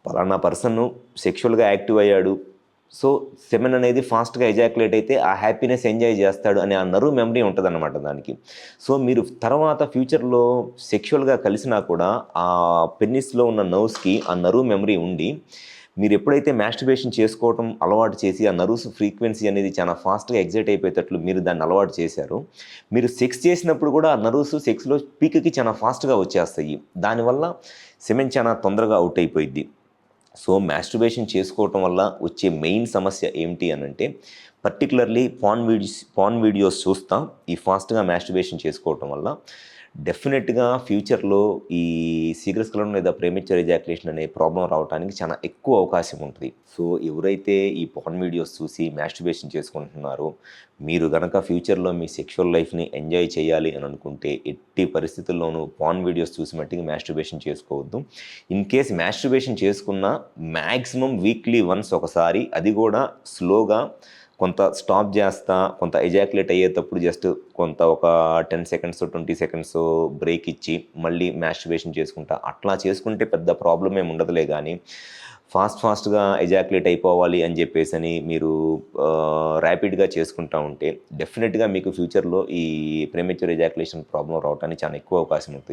పలానా person సెక్షువల్గా active అయ్యాడు, so semen అనేది ఫాస్ట్గా ఎజాక్యులేట్ అయితే ఆ హ్యాపీనెస్ ఎంజాయ్ చేస్తాడు అనే ఆ నర్వ్ మెమరీ ఉంటుందన్నమాట దానికి. సో మీరు తర్వాత ఫ్యూచర్లో సెక్షువల్గా కలిసినా కూడా ఆ పెన్నిస్లో ఉన్న నర్వ్స్కి ఆ నర్వ్ మెమరీ ఉండి, మీరు ఎప్పుడైతే మాస్టర్బేషన్ చేసుకోవటం అలవాటు చేసి ఆ నర్వ్స్ ఫ్రీక్వెన్సీ అనేది చాలా ఫాస్ట్గా ఎగ్జైట్ అయిపోయేటట్లు మీరు దాన్ని అలవాటు చేశారు, మీరు సెక్స్ చేసినప్పుడు కూడా ఆ నర్వ్స్ సెక్స్లో పీక్కి చాలా ఫాస్ట్గా వచ్చేస్తాయి. దానివల్ల సెమెన్ చాలా తొందరగా అవుట్ అయిపోయింది. సో మాస్టర్బేషన్ చేసుకోవటం వల్ల వచ్చే మెయిన్ సమస్య ఏమిటి అనంటే, పర్టికులర్లీ పాన్ వీడియోస్ చూస్తా ఈ ఫాస్ట్గా మాస్టర్బేషన్ చేసుకోవటం వల్ల డెఫినెట్గా ఫ్యూచర్లో ఈ శీఘ్రస్ఖలనం లేదా ప్రీమెచ్యూర్ ఎజాక్యులేషన్ అనే ప్రాబ్లం రావడానికి చాలా ఎక్కువ అవకాశం ఉంటుంది. సో ఎవరైతే ఈ పాన్ వీడియోస్ చూసి మాస్టర్బేషన్ చేసుకుంటున్నారో, మీరు గనక ఫ్యూచర్లో మీ సెక్షువల్ లైఫ్ని ఎంజాయ్ చేయాలి అని అనుకుంటే ఎట్టి పరిస్థితుల్లోనూ పాన్ వీడియోస్ చూసి మట్టికి మాస్టర్బేషన్ చేసుకోవద్దు. ఇన్ కేస్ మాస్టర్బేషన్ చేసుకున్న మ్యాక్సిమం వీక్లీ వన్స్ ఒకసారి, అది కూడా స్లోగా కొంత స్టాప్ చేస్తా, కొంత ఎజాక్యులేట్ అయ్యేటప్పుడు జస్ట్ కొంత ఒక 10 సెకండ్స్ 20 సెకండ్స్ బ్రేక్ ఇచ్చి మళ్ళీ మాస్టర్బేషన్ చేసుకుంటా, అట్లా చేసుకుంటే పెద్ద ప్రాబ్లం ఏమి ఉండదులే. కానీ ఫాస్ట్గా ఎజాక్యులేట్ అయిపోవాలి అని చెప్పేసి మీరు ర్యాపిడ్గా చేసుకుంటా ఉంటే డెఫినెట్గా మీకు ఫ్యూచర్లో ఈ ప్రీమెచ్యూర్ ఎజాక్యులేషన్ ప్రాబ్లం రావడానికి చాలా ఎక్కువ అవకాశం ఉంటుంది.